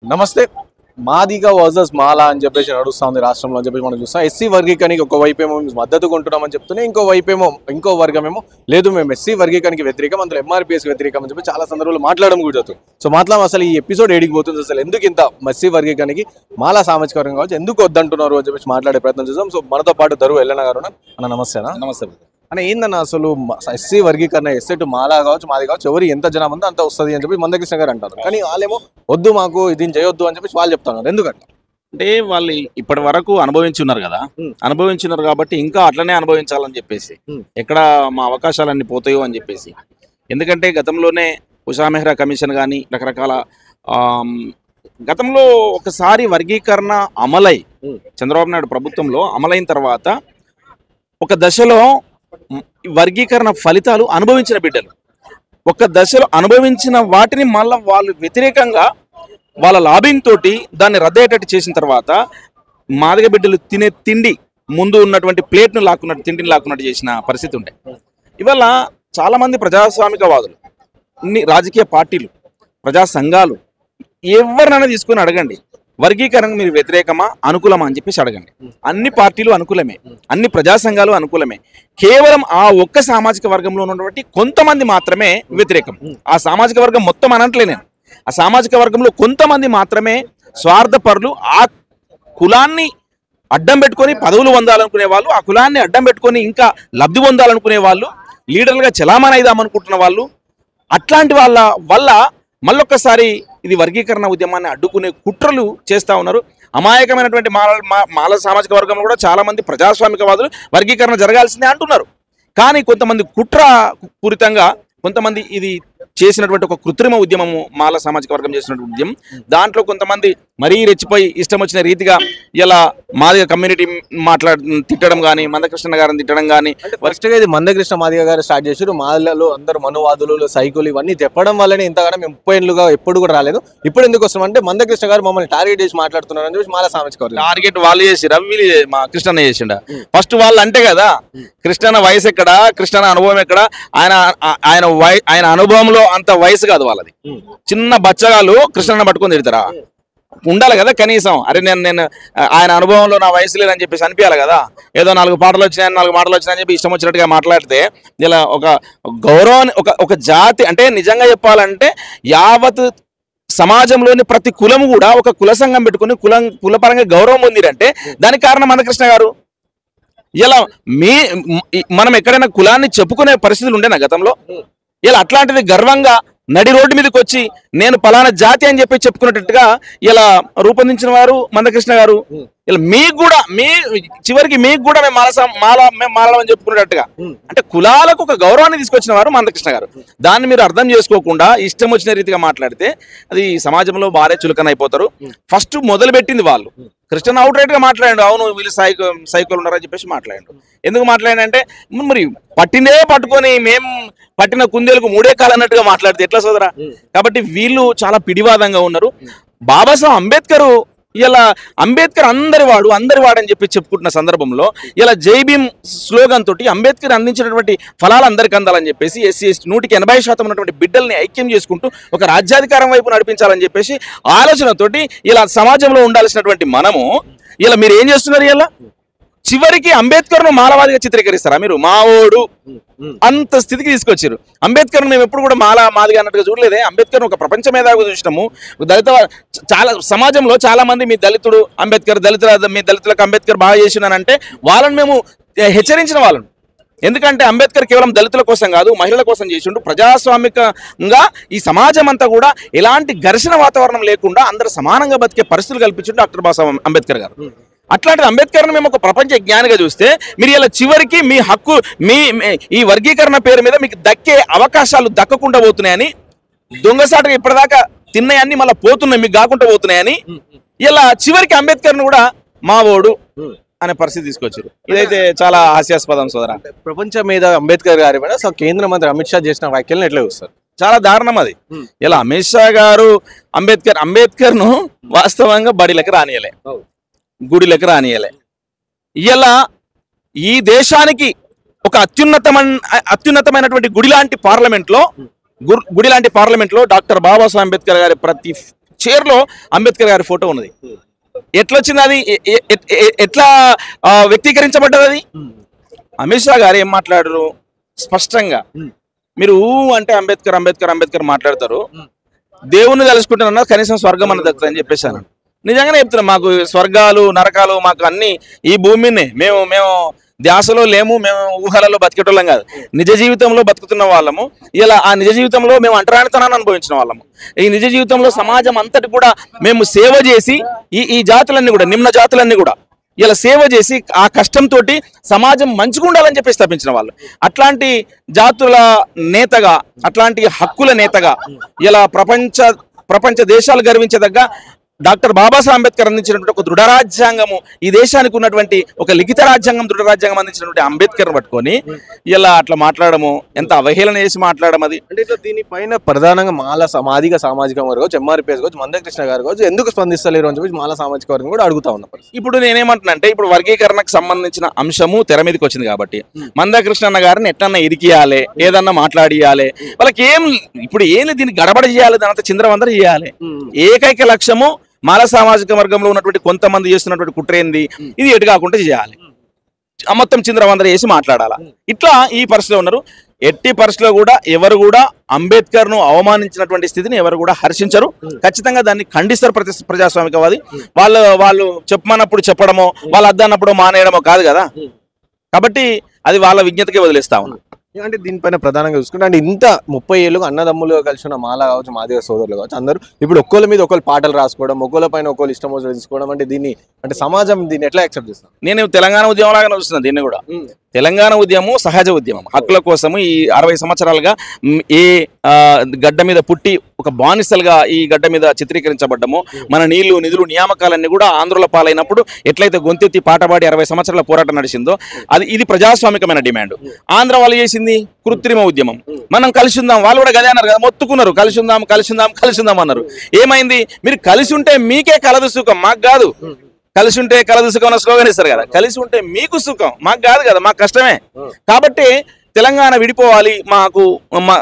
నమస్తే. మాదిగ వర్సెస్ మాల అని చెప్పేసి నడుస్తుంది రాష్ట్రంలో అని చెప్పేసి మనం చూస్తాం. ఎస్సీ వర్గీకరణకి ఒక వైపేమో మద్దతు కొంటున్నామని చెప్తూనే ఇంకో వర్గమేమో లేదు మేము ఎస్సీ వర్గీకరణకి వ్యతిరేకం, అందులో ఎంఆర్పీఎస్ వ్యతిరేకం అని చెప్పి చాలా సందర్భాలు మాట్లాడడం కూడా జరుగుతుంది. సో మాట్లాడడం అసలు ఈ ఎపిసోడ్ ఏడికి పోతుంది, అసలు ఎందుకు ఇంత ఎస్సీ వర్గీకరణకి మాల సామాజిక వర్గం కావచ్చు ఎందుకు వద్దంటున్నారు అని చెప్పేసి మాట్లాడే ప్రయత్నం చేద్దాం. సో మనతో పాటు దరువు ఎల్లన్న గారు అన్న. నమస్తేనా? నమస్తే అన్న. ఏందన్న అసలు ఎస్సీ వర్గీకరణ ఎస్సీ టు మాలా కావచ్చు మాది కావచ్చు ఎవరు ఎంత జనం ఉందో అంత వస్తుంది అని చెప్పి మందకృష్ణ గారు అంటారు. కానీ వాళ్ళేమో వద్దు మాకు దీన్ని చేయొద్దు అని చెప్పేసి వాళ్ళు చెప్తున్నారు. ఎందుకంటే అంటే వాళ్ళు ఇప్పటి వరకు అనుభవించున్నారు కదా, అనుభవించున్నారు కాబట్టి ఇంకా అట్లనే అనుభవించాలని చెప్పేసి ఎక్కడ మా అవకాశాలన్నీ పోతాయో అని చెప్పేసి. ఎందుకంటే గతంలోనే ఉషా మెహ్రా కమిషన్ కానీ రకరకాల గతంలో ఒకసారి వర్గీకరణ అమలై చంద్రబాబు నాయుడు ప్రభుత్వంలో అమలైన తర్వాత ఒక దశలో వర్గీకరణ ఫలితాలు అనుభవించిన బిడ్డలు ఒక దశలో అనుభవించిన వాటిని మళ్ళీ వాళ్ళు వ్యతిరేకంగా వాళ్ళ లాబింగ్ తోటి దాన్ని రద్దయ్యేటట్టు చేసిన తర్వాత మాదిగ బిడ్డలు తినే తిండి ముందు ఉన్నటువంటి ప్లేట్ను లాక్కున్నట్టు తిండిని లాక్కున్నట్టు చేసిన పరిస్థితి ఉండే. ఇవాళ చాలామంది ప్రజాస్వామికవాదులు, రాజకీయ పార్టీలు, ప్రజా సంఘాలు ఎవరినైనా తీసుకొని అడగండి, వర్గీకరణ మీరు వ్యతిరేకమా అనుకూలమా అని చెప్పేసి అడగండి. అన్ని పార్టీలు అనుకూలమే, అన్ని ప్రజా సంఘాలు అనుకూలమే. కేవలం ఆ ఒక్క సామాజిక వర్గంలో ఉన్నటువంటి కొంతమంది మాత్రమే వ్యతిరేకం. ఆ సామాజిక వర్గం మొత్తం అనట్లే నేను. ఆ సామాజిక వర్గంలో కొంతమంది మాత్రమే స్వార్థపరులు, ఆ కులాన్ని అడ్డం పెట్టుకొని పదవులు పొందాలనుకునే వాళ్ళు, ఆ కులాన్ని అడ్డం పెట్టుకొని ఇంకా లబ్ధి పొందాలనుకునే వాళ్ళు, లీడర్లుగా చలామణి అయిదామనుకుంటున్న వాళ్ళు, అట్లాంటి వాళ్ళ వల్ల మళ్ళొక్కసారి ఇది వర్గీకరణ ఉద్యమాన్ని అడ్డుకునే కుట్రలు చేస్తూ ఉన్నారు. అమాయకమైనటువంటి మాల సామాజిక వర్గంలో కూడా చాలామంది ప్రజాస్వామికవాదులు వర్గీకరణ జరగాల్సిందే అంటున్నారు. కానీ కొంతమంది కుట్ర పూరితంగా కొంతమంది ఇది చేసినటువంటి ఒక కృత్రిమ ఉద్యమము మాల సామాజిక వర్గం చేసినటువంటి ఉద్యమం. దాంట్లో కొంతమంది మరీ రెచ్చిపోయి ఇష్టం వచ్చిన రీతిగా ఇలా మాదిగ కమ్యూనిటీ తిట్టడం కానీ, మందకృష్ణ గారిని తిట్టడం కానీ. ఫస్ట్గా ఇది మందకృష్ణ మాదిగ గారు స్టార్ట్ చేశారు. మాలలో అందరూ మనువాదులు, సైకులు ఇవన్నీ చెప్పడం వల్లనే ఇంతగానో మేము 30 ఏళ్ళుగా ఎప్పుడు కూడా రాలేదు. ఇప్పుడు ఎందుకు వస్తామంటే మందకృష్ణ గారు మమ్మల్ని టార్గెట్ చేసి మాట్లాడుతున్నారు అని చెప్పి మాల సామాజిక వర్గం టార్గెట్ వాళ్ళు చేసి రవి మా కృష్ణ చేసిండ. ఫస్ట్ వాళ్ళు అంటే కదా కృష్ణ వయసు ఎక్కడ, కృష్ణ అనుభవం ఎక్కడ, ఆయన అనుభవంలో అంత వయసు కాదు వాళ్ళది. చిన్న బచ్చగాళ్ళు కృష్ణను పట్టుకొని తిడతారా? ఉండాలి కదా కనీసం. అరే నేను ఆయన అనుభవంలో నా వయసు లేదని చెప్పేసి అనిపించాలి కదా. ఏదో 4 మాటలు వచ్చినాయని చెప్పి ఇష్టం వచ్చినట్టుగా మాట్లాడితే ఇలా ఒక గౌరవాన్ని ఒక జాతి అంటే నిజంగా చెప్పాలంటే యావత్ సమాజంలోని ప్రతి కులము కూడా ఒక కుల సంఘం పెట్టుకుని కులపరంగా గౌరవం పొందిరంటే దానికి కారణం మందకృష్ణ గారు. ఇలా మనం ఎక్కడైనా కులాన్ని చెప్పుకునే పరిస్థితులు ఉండేనా గతంలో? ఇలా అట్లాంటిది గర్వంగా నడి రోడ్డు మీదకి వచ్చి నేను పలానా జాతి అని చెప్పి చెప్పుకునేటట్టుగా ఇలా రూపొందించిన వారు మందకృష్ణ గారు. ఇలా చివరికి మీకు కూడా మేము మాలని చెప్పుకునేటట్టుగా అంటే కులాలకు ఒక గౌరవాన్ని తీసుకొచ్చిన వారు మందకృష్ణ గారు. దాన్ని మీరు అర్థం చేసుకోకుండా ఇష్టం వచ్చిన రీతిగా మాట్లాడితే అది సమాజంలో భారీ చులకన అయిపోతారు. ఫస్ట్ మొదలు పెట్టింది వాళ్ళు. కృష్ణ అవుట్ రైట్ గా మాట్లాడండు, అవును వీళ్ళు సైకోలు ఉన్నారని చెప్పేసి మాట్లాడండు. ఎందుకు మాట్లాడంటే మరి పట్టిందే పట్టుకొని మేము పట్టిన కుందేలకు 3 కాలు అన్నట్టుగా మాట్లాడితే ఎట్లా సోదరా? కాబట్టి వీళ్ళు చాలా పిడివాదంగా ఉన్నారు. బాబాసాహెబ్ అంబేద్కర్ ఇలా అందరి వాడు అని చెప్పి చెప్పుకుంటున్న సందర్భంలో ఇలా జై భీమ్ స్లోగన్ తోటి అంబేద్కర్ అందించినటువంటి ఫలాలు అందరికీ అందాలని చెప్పేసి ఎస్సీ ఎస్టీ 100% ఉన్నటువంటి బిడ్డల్ని ఐక్యం చేసుకుంటూ ఒక రాజ్యాధికారం వైపు నడిపించాలని చెప్పేసి ఆలోచనతోటి ఇలా సమాజంలో ఉండాల్సినటువంటి మనము ఇలా మీరు ఏం చేస్తున్నారు? ఇలా చివరికి అంబేద్కర్ను మాలవాదిగా చిత్రీకరిస్తారా మీరు? మావోడు అంత స్థితికి తీసుకొచ్చారు. అంబేద్కర్ను మేము ఎప్పుడు కూడా మాదిగా అన్నట్టుగా చూడలేదే. అంబేద్కర్ ఒక ప్రపంచ మేధావిగా చూసినాము. చాలా సమాజంలో చాలా మంది మీ దళితుడు అంబేద్కర్, మీ దళితులకు అంబేద్కర్ బాగా చేసినానంటే వాళ్ళని మేము హెచ్చరించిన వాళ్ళను. ఎందుకంటే అంబేద్కర్ కేవలం దళితుల కోసం కాదు, మహిళల కోసం చేసిండు. ప్రజాస్వామికంగా ఈ సమాజం అంతా కూడా ఎలాంటి ఘర్షణ వాతావరణం లేకుండా అందరూ సమానంగా బతికే పరిస్థితులు కల్పించిండు డాక్టర్ బాబాసాహెబ్ అంబేద్కర్ గారు. అట్లాంటి అంబేద్కర్ని మేము ఒక ప్రపంచ జ్ఞానిగా చూస్తే మీరు ఇలా చివరికి మీ హక్కు ఈ వర్గీకరణ పేరు మీద మీకు దక్కే అవకాశాలు దక్కకుండా పోతున్నాయని, దొంగసాటుగా ఇప్పటిదాకా తిన్నాయన్ని మళ్ళీ పోతున్నాయి, మీకు కాకుండా పోతున్నాయని ఇలా చివరికి అంబేద్కర్ని కూడా మావోడు అనే పరిస్థితి తీసుకొచ్చారు. ఇదైతే చాలా హాస్యాస్పదం సోదరా. ప్రపంచం మీద అంబేద్కర్ గారి మీద కేంద్ర మంత్రి అమిత్ షా చేసిన వ్యాఖ్యలను ఎట్లా చూస్తారు? చాలా దారుణం అది. ఇలా అమిత్ షా గారు అంబేద్కర్ను వాస్తవంగా బడిలకు రానియలే, గుడిలకు రానియలే. ఇలా ఈ దేశానికి ఒక అత్యున్నతమైనటువంటి గుడి లాంటి పార్లమెంట్లో డాక్టర్ బాబాసాహెబ్ అంబేద్కర్ గారి చైర్లో అంబేద్కర్ గారి ఫోటో ఉన్నది. ఎట్లా వచ్చింది అది? ఎట్లా వ్యక్తీకరించబడ్డది అది? అమిత్ షా గారు ఏం మాట్లాడరు స్పష్టంగా, మీరు అంటే అంబేద్కర్ అంబేద్కర్ అంబేద్కర్ మాట్లాడతారు, దేవుణ్ణి తలుచుకుంటున్నా కనీసం స్వర్గం అన్న దక్కుతుంది అని చెప్పేశాను. నిజంగానే చెప్తున్నాం, మాకు స్వర్గాలు నరకాలు మాకు అన్ని ఈ భూమినే, మేము ధ్యాసలో లేము, మేము ఊహలలో బతికేటోళ్ళం కాదు, నిజ జీవితంలో బతుకుతున్న వాళ్ళము. ఇలా ఆ నిజ జీవితంలో మేము అంటరానితనాన్ని అనుభవించిన వాళ్ళము. ఈ నిజ జీవితంలో సమాజం అంతటి కూడా మేము సేవ చేసి ఈ జాతులన్నీ కూడా, నిమ్న జాతులన్నీ కూడా ఇలా సేవ చేసి ఆ కష్టంతో సమాజం మంచిగా ఉండాలని చెప్పి స్థాపించిన వాళ్ళు. అట్లాంటి జాతుల నేతగా, అట్లాంటి హక్కుల నేతగా ఇలా ప్రపంచ దేశాలు గర్వించదగ్గ డాక్టర్ బాబాసాహెబ్ అంబేద్కర్ అందించినటువంటి ఒక దృఢ రాజ్యాంగము, ఈ దేశానికి ఉన్నటువంటి ఒక లిఖిత రాజ్యాంగం, దృఢ రాజ్యాంగం అందించినటువంటి అంబేద్కర్ పట్టుకొని ఇలా అట్లా మాట్లాడము ఎంత అవహేళన చేసి మాట్లాడడం అది. అంటే ఇట్లా దీనిపైన ప్రధానంగా మాదిగ సామాజిక వర్గం కావచ్చు, ఎంఆర్పిఎస్ కావచ్చు, మందకృష్ణ గారు కావచ్చు ఎందుకు స్పందిస్తలేరు అని చెప్పి మాల సామాజిక వర్గం కూడా అడుగుతా ఉన్నారు. ఇప్పుడు నేనేమంటున్నానంటే, ఇప్పుడు వర్గీకరణకు సంబంధించిన అంశము తెర మీదకి వచ్చింది కాబట్టి మందకృష్ణ గారిని ఎట్లన్నా ఇరికియాలి, ఏదన్నా మాట్లాడియాలి, వాళ్ళకి ఇప్పుడు ఏం దీన్ని గడబడ చేయాలి, దానంతా చింద్రవందర చేయాలి. ఏకైక లక్ష్యము మాల సామాజిక వర్గంలో ఉన్నటువంటి కొంతమంది చేస్తున్నటువంటి కుట్రేంది, ఇది ఎటు కాకుండా చేయాలి, మొత్తం చింద్రవందర చేసి మాట్లాడాలా. ఇట్లా ఈ పరిస్థితిలో ఉన్నారు. ఎట్టి పరిస్థితిలో కూడా ఎవరు కూడా అంబేద్కర్ ను అవమానించినటువంటి స్థితిని ఎవరు కూడా హర్షించరు. ఖచ్చితంగా దాన్ని ఖండిస్తారు ప్రజాస్వామికవాది. వాళ్ళు చెప్పమన్నప్పుడు చెప్పడమో, వాళ్ళు అద్దన్నప్పుడు మానేయడమో కాదు కదా. కాబట్టి అది వాళ్ళ విజ్ఞతకే వదిలేస్తా ఉన్నా. అంటే దీనిపైన ప్రధానంగా చూసుకుంటే, అంటే ఇంత 30 ఏళ్ళుగా అన్నదమ్ములుగా కలిసి ఉన్న మాల కావచ్చు, మాదిగ సోదరులు కావచ్చు, అందరూ ఇప్పుడు ఒక్కోళ్ళ మీద ఒకళ్ళు పాటలు రాసుకోవడం, ఒక్కోళ్ళ పైన ఒక్కోళ్ళు ఇష్టం వచ్చి తీసుకోవడం, అంటే దీన్ని అంటే సమాజం దీన్ని ఎట్లా యాక్సెప్ట్ చేస్తాం? నేను తెలంగాణ ఉద్యమం లాగానే చూస్తున్నాను దీన్ని కూడా. తెలంగాణ ఉద్యమం సహజ ఉద్యమం, హక్కుల కోసము. ఈ 60 సంవత్సరాలుగా ఏ గడ్డ మీద పుట్టి ఒక బానిసలుగా ఈ గడ్డ మీద చిత్రీకరించబడ్డము, మన నీళ్లు నిధులు నియామకాలన్నీ కూడా ఆంధ్రుల పాలైనప్పుడు ఎట్లయితే గొంతెత్తి పాటపాడి 60 సంవత్సరాల పోరాటం నడిచిందో ఇది ప్రజాస్వామికమైన డిమాండ్. ఆంధ్ర వాళ్ళు చేసింది కృత్రిమ ఉద్యమం. మనం కలిసి ఉందాం, వాళ్ళు కూడా గదే అన్నారు కదా, మొత్తుకున్నారు, కలిసి ఉందాం కలిసి ఉందాం కలిసి ఉందాం అన్నారు. ఏమైంది? మీరు కలిసి ఉంటే మీకే కలదు సుఖం, మాకు కాదు. కలిసి ఉంటే కలదు సుఖం అన్న స్లోగన్ ఇస్తారు కదా, కలిసి ఉంటే మీకు సుఖం, మాకు కాదు కదా, మాకు కష్టమే. కాబట్టి తెలంగాణ విడిపోవాలి,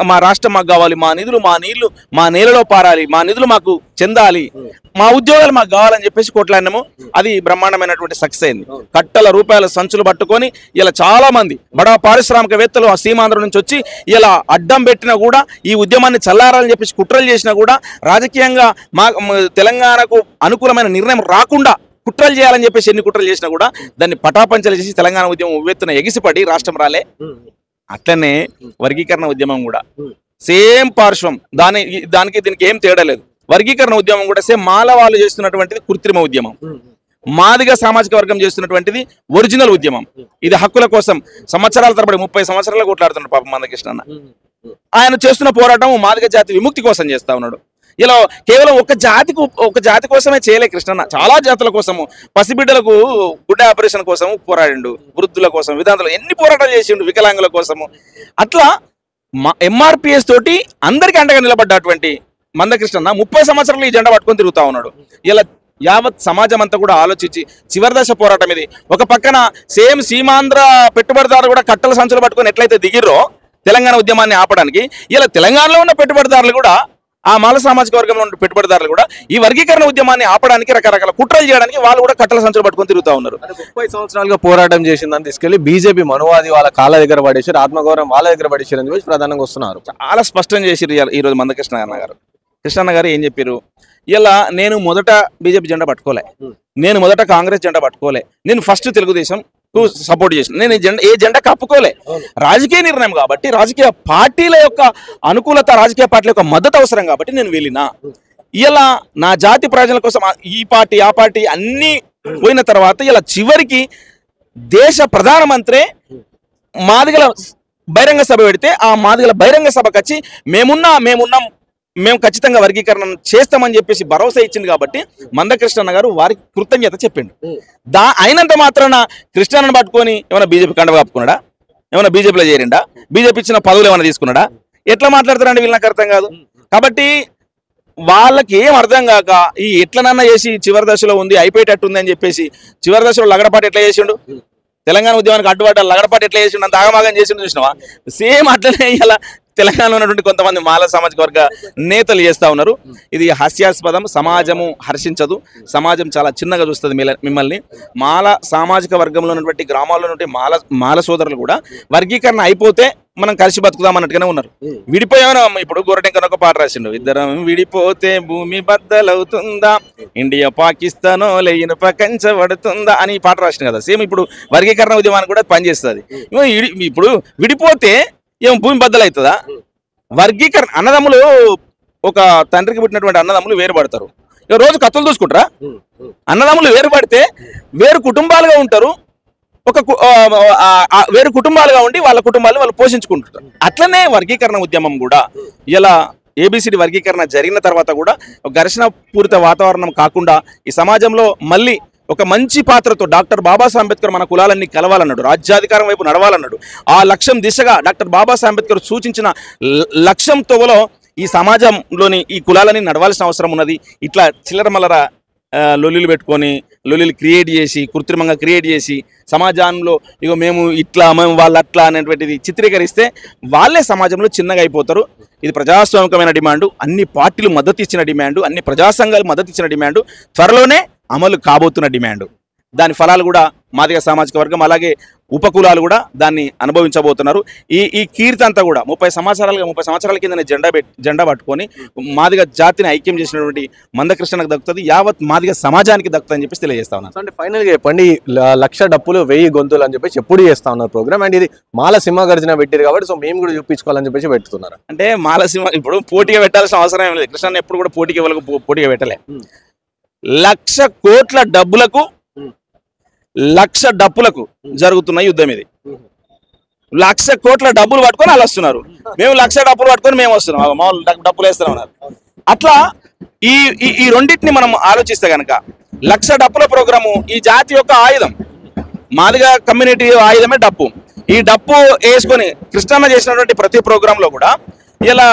మా రాష్ట్రం మాకు కావాలి, మా నిధులు మా నీళ్లు మా నేలలో పారాలి, మా నిధులు మాకు చెందాలి, మా ఉద్యోగాలు మాకు కావాలని చెప్పేసి కొట్లాడినాము. అది బ్రహ్మాండమైనటువంటి సక్సెస్ అయింది. కట్టల రూపాయల సంచులు పట్టుకొని ఇలా చాలా మంది బడా పారిశ్రామికవేత్తలు ఆ సీమాంధ్ర నుంచి వచ్చి ఇలా అడ్డం పెట్టినా కూడా, ఈ ఉద్యమాన్ని చల్లారాలని చెప్పేసి కుట్రలు చేసినా కూడా, రాజకీయంగా తెలంగాణకు అనుకూలమైన నిర్ణయం రాకుండా కుట్రలు చేయాలని చెప్పేసి ఎన్ని కుట్రలు చేసినా కూడా దాన్ని పటాపంచలు చేసి తెలంగాణ ఉద్యమం ఉవ్వెత్తున ఎగిసిపడి రాష్ట్రం రాలే. అట్లనే వర్గీకరణ ఉద్యమం కూడా సేమ్ పార్శ్వం, దానికి దీనికి ఏం తేడా లేదు. వర్గీకరణ ఉద్యమం కూడా సేమ్ మాల వాళ్ళు చేస్తున్నటువంటిది కృత్రిమ ఉద్యమం, మాదిగ సామాజిక వర్గం చేస్తున్నటువంటిది ఒరిజినల్ ఉద్యమం. ఇది హక్కుల కోసం సంవత్సరాల తరబడి 30 సంవత్సరాలు కొట్లాడుతున్నాడు పాపం మందకృష్ణ అన్న. ఆయన చేస్తున్న పోరాటం మాదిగ జాతి విముక్తి కోసం చేస్తా ఉన్నాడు. ఇలా కేవలం ఒక జాతి కోసమే చేయలే కృష్ణన్న, చాలా జాతుల కోసము, పసిబిడ్డలకు గుడ్డ ఆపరేషన్ కోసం పోరాడిండు, వృద్ధుల కోసం, విధానాలు ఎన్ని పోరాటాలు చేసిండు, వికలాంగుల కోసము. అట్లా ఎంఆర్పిఎస్ తోటి అందరికీ అండగా నిలబడ్డటువంటి మందకృష్ణన్న 30 సంవత్సరాలు ఈ జెండా పట్టుకొని తిరుగుతా ఉన్నాడు. ఇలా యావత్ సమాజం అంతా కూడా ఆలోచించి చివరి దశ పోరాటం ఇది. ఒక పక్కన సేమ్ సీమాంధ్ర పెట్టుబడిదారులు కూడా కట్టల సంచులు పట్టుకొని ఎట్లయితే దిగిర్రో తెలంగాణ ఉద్యమాన్ని ఆపడానికి, ఇలా తెలంగాణలో ఉన్న పెట్టుబడిదారులు కూడా, ఆ మాల సామాజిక వర్గంలో ఉన్న పెట్టుబడిదారులు కూడా ఈ వర్గీకరణ ఉద్యమాన్ని ఆపడానికి రకరకాల కుట్రలు చేయడానికి వాళ్ళు కూడా కట్టల సంచులు పట్టుకొని తిరుగుతా ఉన్నారు. 30 సంవత్సరాలుగా పోరాటం చేసిందని తీసుకెళ్లి బీజేపీ మనువాది వాళ్ళ కాళ్ళ దగ్గర పడేసారు, ఆత్మగౌరవం వాళ్ళ దగ్గర పడేసారు అని చెప్పి ప్రధానంగా వస్తున్నారు. చాలా స్పష్టం చేసిరు ఈ రోజు మందకృష్ణ గారు. కృష్ణన్న గారు ఏం చెప్పారు? ఇలా నేను మొదట బీజేపీ జెండా పట్టుకోలే, నేను మొదట కాంగ్రెస్ జెండా పట్టుకోలే, నేను ఫస్ట్ తెలుగుదేశం సపోర్ట్ చేసిన, నేను ఏ జెండా కప్పుకోలే. రాజకీయ నిర్ణయం కాబట్టి, రాజకీయ పార్టీల యొక్క అనుకూలత, రాజకీయ పార్టీల యొక్క మద్దతు అవసరం కాబట్టి నేను వెళ్ళినా. ఇలా నా జాతి ప్రయోజనాల కోసం ఈ పార్టీ ఆ పార్టీ అన్ని పోయిన తర్వాత ఇలా చివరికి దేశ ప్రధానమంత్రి మాదిగల బహిరంగ సభ పెడితే, ఆ మాదిగల బహిరంగ సభకు వచ్చి మేము ఖచ్చితంగా వర్గీకరణ చేస్తామని చెప్పేసి భరోసా ఇచ్చింది. కాబట్టి మందకృష్ణ గారు వారికి కృతజ్ఞత చెప్పిండు. అయినంత మాత్రాన కృష్ణను పట్టుకొని ఏమైనా బీజేపీ కండవ కప్పుకున్నాడా, ఏమైనా బీజేపీలో చేరిండా, బీజేపీ ఇచ్చిన పదవులు ఏమైనా తీసుకున్నాడా, ఎట్లా మాట్లాడతారండి వీళ్ళు? నాకు అర్థం కాదు. కాబట్టి వాళ్ళకి ఏం అర్థం కాక ఈ ఎట్లనన్నా చేసి చివరి దశలో ఉంది, అయిపోయేటట్టు ఉంది అని చెప్పేసి చివరి దశలో లగడపాటు ఎట్లా చేసిండు, తెలంగాణ ఉద్యమానికి అడ్డుపడ్డ లగడపాటు ఎట్లా చేసిండు, అంత ఆగమాగం చేసిండు చూసినావా? సేమ్ అట్లనే ఇలా తెలంగాణలో ఉన్నటువంటి కొంతమంది మాల సామాజిక వర్గ నేతలు చేస్తా ఉన్నారు. ఇది హాస్యాస్పదం. సమాజము హర్షించదు, సమాజం చాలా చిన్నగా చూస్తుంది మిమ్మల్ని. మాల సామాజిక వర్గంలో ఉన్నటువంటి గ్రామాల్లో ఉన్నటువంటి మాల సోదరులు కూడా వర్గీకరణ అయిపోతే మనం కలిసి బతుకుదాం అన్నట్టుగానే ఉన్నారు. విడిపోయామని ఇప్పుడు గోరటెంకన్ ఒక పాట రాసిండు, ఇద్దరం విడిపోతే భూమి బద్దలవుతుందా, ఇండియా పాకిస్తానో ఇనుప కంచబడుతుందా అని పాట రాసిండు కదా. సేమ్ ఇప్పుడు వర్గీకరణ ఉద్యమానికి కూడా పనిచేస్తుంది. ఇప్పుడు విడిపోతే ఏం భూమి బద్దలవుతుందా? వర్గీకరణ అన్నదమ్ములు, ఒక తండ్రికి పుట్టినటువంటి అన్నదమ్ములు వేరుపడతారు. ఇక రోజు కత్తులు చూసుకుంటారా? అన్నదమ్ములు వేరుపడితే వేరు కుటుంబాలుగా ఉంటారు, వేరు కుటుంబాలుగా ఉండి వాళ్ళ కుటుంబాలను వాళ్ళు పోషించుకుంటుంటారు. అట్లనే వర్గీకరణ ఉద్యమం కూడా ఇలా ఏబిసిడి వర్గీకరణ జరిగిన తర్వాత కూడా ఘర్షణ పూరిత వాతావరణం కాకుండా ఈ సమాజంలో మళ్ళీ ఒక మంచి పాత్రతో డాక్టర్ బాబాసాహెబ్ అంబేద్కర్ మన కులాలన్నీ కలవాలన్నాడు, రాజ్యాధికారం వైపు నడవాలన్నాడు. ఆ లక్ష్యం దిశగా డాక్టర్ బాబాసాహెబ్ అంబేద్కర్ సూచించిన లక్ష్యంతో ఈ సమాజంలోని ఈ కులాలని నడవాల్సిన అవసరం ఉన్నది. ఇట్లా చిల్లరమల్లర లొల్లిలు పెట్టుకొని లొల్లిలు క్రియేట్ చేసి, కృత్రిమంగా క్రియేట్ చేసి సమాజంలో ఇగో మేము ఇట్లా, మేము వాళ్ళు అట్లా అనేటువంటిది చిత్రీకరిస్తే వాళ్ళే సమాజంలో చిన్నగా అయిపోతారు. ఇది ప్రజాస్వామికమైన డిమాండు, అన్ని పార్టీలు మద్దతు ఇచ్చిన డిమాండు, అన్ని ప్రజా సంఘాలు మద్దతు ఇచ్చిన డిమాండు, త్వరలోనే అమలు కాబోతున్న డిమాండు. దాని ఫలాలు కూడా మాదిగ సామాజిక వర్గం అలాగే ఉపకులాలు కూడా దాన్ని అనుభవించబోతున్నారు. ఈ కీర్తి అంతా కూడా 30 సంవత్సరాల కింద జెండా పట్టుకొని మాదిగ జాతిని ఐక్యం చేసినటువంటి మందకృష్ణకు దక్కుతుంది, యావత్ మాదిగ సమాజానికి దక్కుతుంది అని చెప్పేసి తెలియజేస్తా ఉన్నాను. అంటే ఫైనల్గా చెప్పండి, 1,00,000 డప్పులు 1000 గొంతులు అని చెప్పేసి ఎప్పుడు చేస్తా ఉన్నారు ప్రోగ్రామ్, అండ్ ఇది మాల సింహగర్జన పెట్టారు కాబట్టి సో మేము కూడా చూపించుకోవాలని చెప్పేసి పెడుతున్నారు. అంటే మాల సింహ ఇప్పుడు పోటీగా పెట్టాల్సిన అవసరం ఏం లేదు. కృష్ణ ఎప్పుడు కూడా పోటీగా పెట్టలే. 1,00,000 కోట్ల డబ్బులకు 1,00,000 డప్పులకు జరుగుతున్న యుద్ధం ఇది. 1,00,000 కోట్ల డబ్బులు పట్టుకొని వాళ్ళు వస్తున్నారు, మేము 1,00,000 డబ్బులు పట్టుకొని మేము వస్తున్నాం, మామూలు డబ్బులు వేస్తున్నాం అన్నారు. అట్లా ఈ రెండింటిని మనం ఆలోచిస్తే కనుక 1,00,000 డప్పుల ప్రోగ్రాము ఈ జాతి యొక్క ఆయుధం. మాదిగా కమ్యూనిటీ ఆయుధమే డప్పు. ఈ డప్పు వేసుకొని కృష్ణన్న చేసినటువంటి ప్రతి ప్రోగ్రాంలో కూడా ఇలా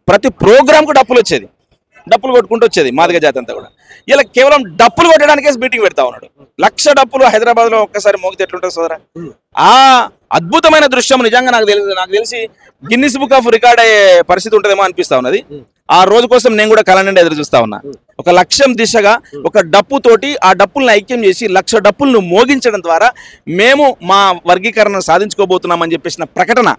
ప్రతి ప్రోగ్రాంకు డప్పులు వచ్చేది, డప్పులు కొట్టుకుంటూ వచ్చేది మాదిగ జాతి అంతా కూడా. ఇలా కేవలం డప్పులు కొట్టడానికే మీటింగ్ పెడతా ఉన్నాడు. 1,00,000 డప్పులు హైదరాబాద్ లో ఒక్కసారి మోగితే ఎట్లుంటుంది సోదరా? ఆ అద్భుతమైన దృశ్యం నిజంగా నాకు తెలిసి గిన్నిస్ బుక్ ఆఫ్ రికార్డ్ అయ్యే పరిస్థితి ఉంటుందేమో అనిపిస్తా ఉన్నది. ఆ రోజు కోసం నేను కూడా కళ నుండి ఎదురు చూస్తా ఉన్నా. ఒక లక్ష్యం దిశగా ఒక డప్పు తోటి ఆ డప్పులను ఐక్యం చేసి 1,00,000 డప్పులను మోగించడం ద్వారా మేము మా వర్గీకరణను సాధించుకోబోతున్నామని చెప్పేసిన ప్రకటన,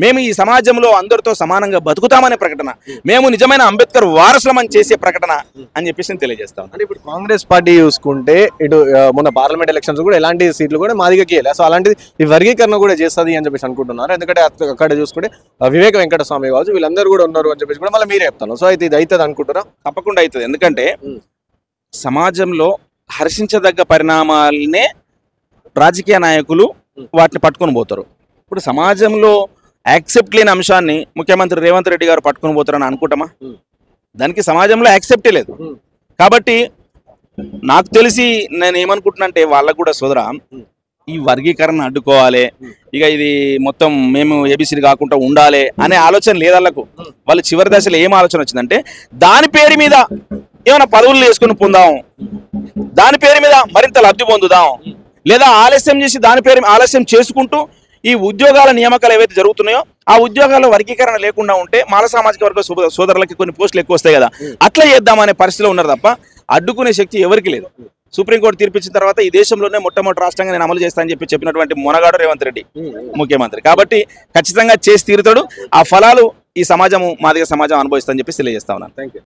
మేము ఈ సమాజంలో అందరితో సమానంగా బతుకుతామనే ప్రకటన, మేము నిజమైన అంబేద్కర్ వారసులమని చేసే ప్రకటన అని చెప్పేసి తెలియజేస్తాం. అంటే ఇప్పుడు కాంగ్రెస్ పార్టీ చూసుకుంటే ఇటు మొన్న పార్లమెంట్ ఎలక్షన్స్ కూడా ఎలాంటి సీట్లు కూడా మాదిగకి వెళ్ళాయి. సో అలాంటిది ఈ వర్గీకరణ కూడా చేస్తుంది అని చెప్పేసి అనుకుంటున్నారు. ఎందుకంటే అక్కడ చూసుకుంటే వివేక వెంకటస్వామి కావచ్చు, వీళ్ళందరూ కూడా ఉన్నారు అని చెప్పేసి కూడా మళ్ళీ మీరే చెప్తాను. సో అయితే ఇది అవుతుంది అనుకుంటారా? తప్పకుండా అవుతుంది. ఎందుకంటే సమాజంలో హర్షించదగ్గ పరిణామాలనే రాజకీయ నాయకులు వాటిని పట్టుకొని పోతారు. ఇప్పుడు సమాజంలో యాక్సెప్ట్ లేని అంశాన్ని ముఖ్యమంత్రి రేవంత్ రెడ్డి గారు పట్టుకొని పోతారని అనుకుంటామా? దానికి సమాజంలో యాక్సెప్టే లేదు. కాబట్టి నాకు తెలిసి నేను ఏమనుకుంటున్నా అంటే వాళ్ళకు కూడా సోదరా, ఈ వర్గీకరణ అడ్డుకోవాలి, ఇక ఇది మొత్తం మేము ఏబిసిడి కాకుండా ఉండాలి అనే ఆలోచన లేదు వాళ్ళకు. వాళ్ళు చివరి దశలో ఏం ఆలోచన వచ్చిందంటే దాని పేరు మీద ఏమైనా పదవులు వేసుకుని పొందాం, దాని పేరు మీద మరింత లబ్ధి పొందుదాం, లేదా ఆలస్యం చేసి దాని పేరు ఆలస్యం చేసుకుంటూ ఈ ఉద్యోగాల నియామకాలు ఏవైతే జరుగుతున్నాయో ఆ ఉద్యోగాల్లో వర్గీకరణ లేకుండా ఉంటే మాల సామాజిక వర్గ సోదరులకి కొన్ని పోస్టులు ఎక్కువ వస్తాయి కదా, అట్లా చేద్దామనే పరిస్థితిలో ఉన్నారు తప్ప అడ్డుకునే శక్తి ఎవరికి లేదు. సుప్రీంకోర్టు తీర్పిచ్చిన తర్వాత ఈ దేశంలోనే మొట్టమొదటి రాష్ట్రంగా నేను అమలు చేస్తానని చెప్పినటువంటి మొనగాడు రేవంత్ రెడ్డి ముఖ్యమంత్రి. కాబట్టి ఖచ్చితంగా చేసి తీరుతాడు. ఆ ఫలాలు ఈ సమాజము మాదిగ సమాజం అనుభవిస్తుందని చెప్పి తెలియజేస్తా ఉన్నాను.